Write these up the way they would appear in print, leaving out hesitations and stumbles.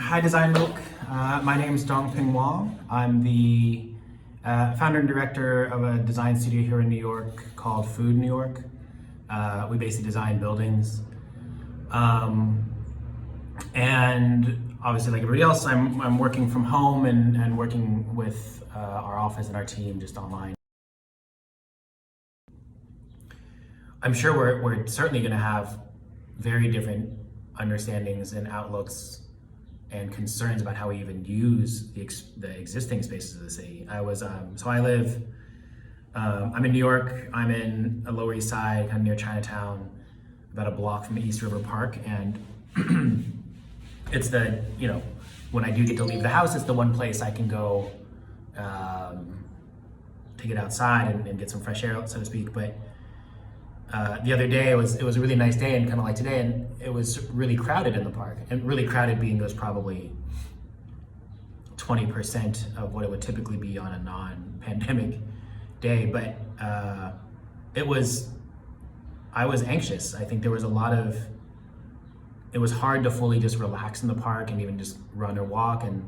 Hi Design Milk, my name is Dong-Ping Wong. I'm the founder and director of a design studio here in New York called Food New York. We basically design buildings. And obviously like everybody else, I'm working from home and working with our office and our team just online. I'm sure we're certainly gonna have very different understandings and outlooks and concerns about how we even use the existing spaces of the city. I'm in New York. I'm in a Lower East Side, kind of near Chinatown, about a block from East River Park, and it's when I do get to leave the house, it's the one place I can go to get outside and get some fresh air, so to speak. But the other day it was a really nice day, and kind of like today, and it was really crowded in the park. And really crowded being was probably 20% of what it would typically be on a non-pandemic day. But I was anxious. I think there was it was hard to fully just relax in the park and even just run or walk. And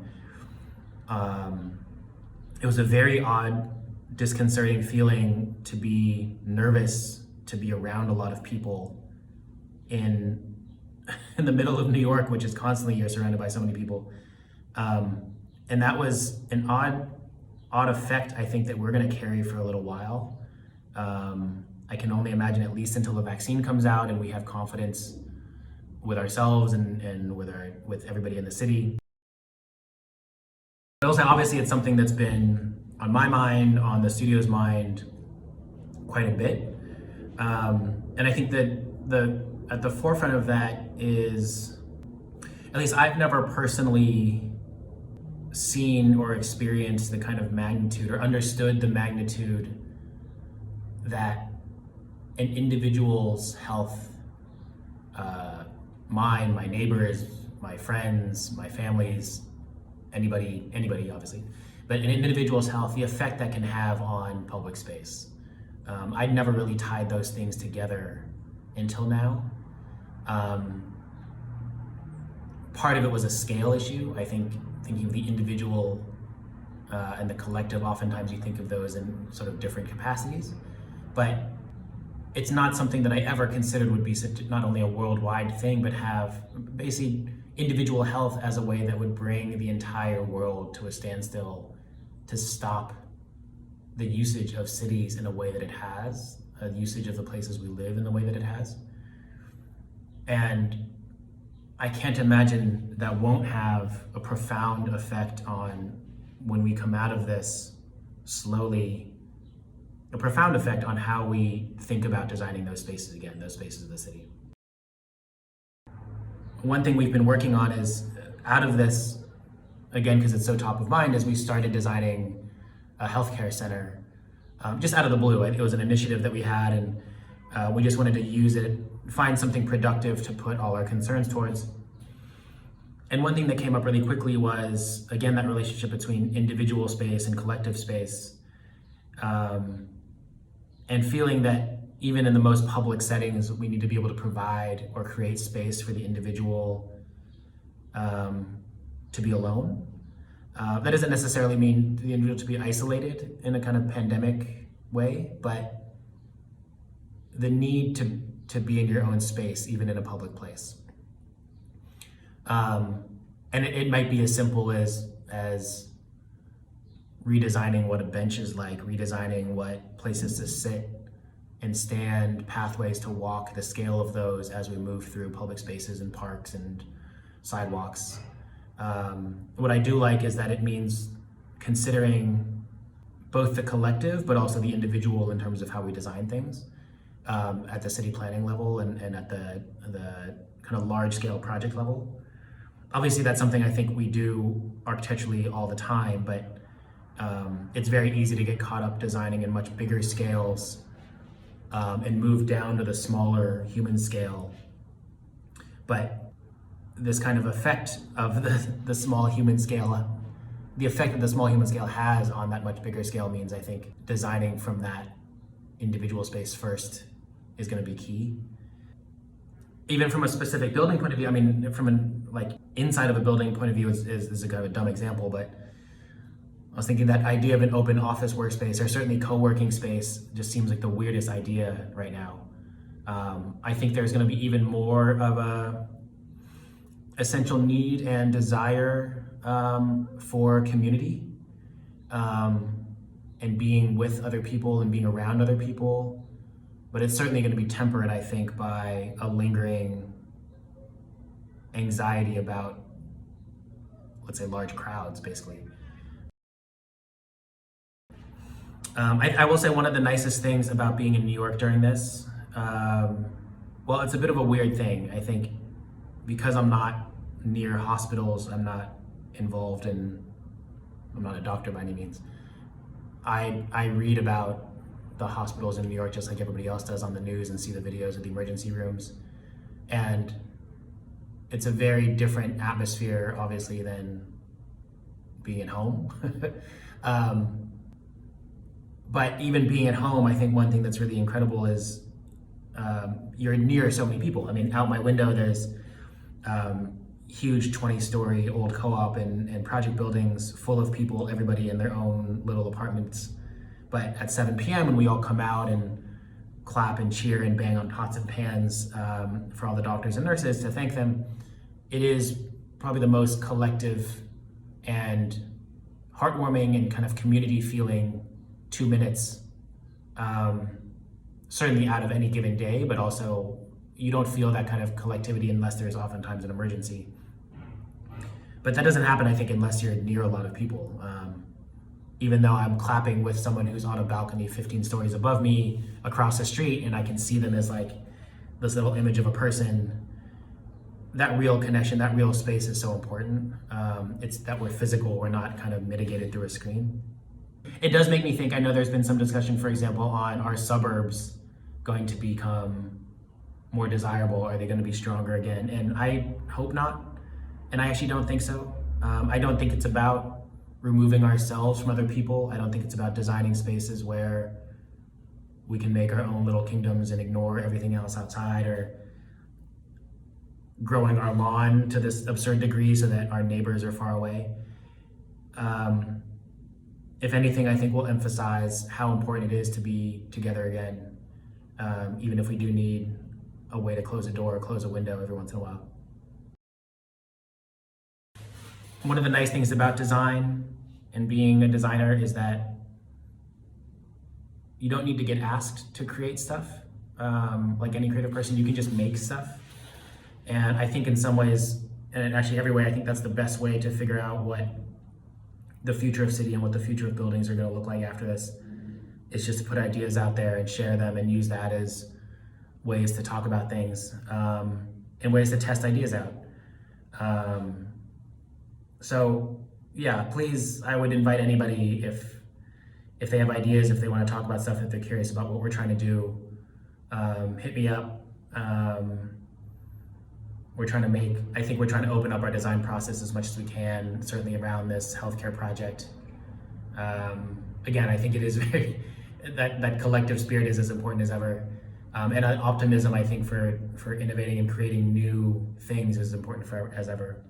it was a very odd, disconcerting feeling to be nervous, to be around a lot of people in the middle of New York, which is constantly, you're surrounded by so many people. And that was an odd effect, I think, that we're gonna carry for a little while. I can only imagine, at least until the vaccine comes out and we have confidence with ourselves and with everybody in the city. But also, obviously, it's something that's been on my mind, on the studio's mind, quite a bit. And I think that at the forefront of that is, at least I've never personally seen or experienced the kind of magnitude or understood the magnitude that an individual's health, mine, my neighbors, my friends, my families, anybody obviously, but an individual's health, the effect that can have on public space. I'd never really tied those things together until now. Part of it was a scale issue. I think thinking of the individual and the collective, oftentimes you think of those in sort of different capacities, but it's not something that I ever considered would be not only a worldwide thing, but have basically individual health as a way that would bring the entire world to a standstill, to stop the usage of cities in a way that it has, a usage of the places we live in the way that it has. And I can't imagine that won't have a profound effect on, when we come out of this slowly, a profound effect on how we think about designing those spaces again, those spaces of the city. One thing we've been working on is, out of this, again, because it's so top of mind, is we started designing a healthcare center, just out of the blue. It was an initiative that we had, and we just wanted to use it, find something productive to put all our concerns towards. And one thing that came up really quickly was, again, that relationship between individual space and collective space, and feeling that even in the most public settings, we need to be able to provide or create space for the individual to be alone. That doesn't necessarily mean the individual to be isolated in a kind of pandemic way, but the need to be in your own space, even in a public place. And it might be as simple as redesigning what a bench is like, redesigning what places to sit and stand, pathways to walk, the scale of those as we move through public spaces and parks and sidewalks. What I do like is that it means considering both the collective, but also the individual in terms of how we design things at the city planning level and at the kind of large scale project level. Obviously, that's something I think we do architecturally all the time, but it's very easy to get caught up designing in much bigger scales and move down to the smaller human scale. But this kind of effect of the small human scale, the effect that the small human scale has on that much bigger scale means, I think, designing from that individual space first is going to be key. even from a specific building point of view, I mean, from an like inside of a building point of view is a kind of a dumb example, but I was thinking that idea of an open office workspace or certainly co-working space just seems like the weirdest idea right now. I think there's going to be even more of a essential need and desire for community and being with other people and being around other people. But it's certainly going to be tempered, I think, by a lingering anxiety about, let's say, large crowds, basically. I will say one of the nicest things about being in New York during this, well, it's a bit of a weird thing. I think because I'm not near hospitals, I'm not involved in, I'm not a doctor by any means. I read about the hospitals in New York just like everybody else does on the news and see the videos of the emergency rooms. And it's a very different atmosphere, obviously, than being at home. But even being at home, I think one thing that's really incredible is you're near so many people. I mean, out my window, there's huge 20-story old co-op and project buildings full of people, everybody in their own little apartments. But at 7 p.m. when we all come out and clap and cheer and bang on pots and pans for all the doctors and nurses to thank them, it is probably the most collective and heartwarming and kind of community feeling 2 minutes, certainly out of any given day, but also you don't feel that kind of collectivity unless there's oftentimes an emergency. But that doesn't happen, I think, unless you're near a lot of people. Even though I'm clapping with someone who's on a balcony 15 stories above me across the street and I can see them as like this little image of a person, that real connection, that real space is so important. It's that we're physical, we're not kind of mitigated through a screen. It does make me think, I know there's been some discussion, for example, on are suburbs going to become more desirable? Are they going to be stronger again? And I hope not. And I actually don't think so. I don't think it's about removing ourselves from other people. I don't think it's about designing spaces where we can make our own little kingdoms and ignore everything else outside, or growing our lawn to this absurd degree so that our neighbors are far away. If anything, I think we'll emphasize how important it is to be together again, even if we do need a way to close a door or close a window every once in a while. One of the nice things about design and being a designer is that you don't need to get asked to create stuff. Like any creative person, you can just make stuff. And I think in some ways, and actually every way, I think that's the best way to figure out what the future of city and what the future of buildings are going to look like after this. It's just to put ideas out there and share them and use that as ways to talk about things and ways to test ideas out. So yeah, please, I would invite anybody if they have ideas, if they want to talk about stuff, if they're curious about what we're trying to do, hit me up. I think we're trying to open up our design process as much as we can, certainly around this healthcare project. Again, I think it is very, that collective spirit is as important as ever. And optimism, I think, for innovating and creating new things is important as ever.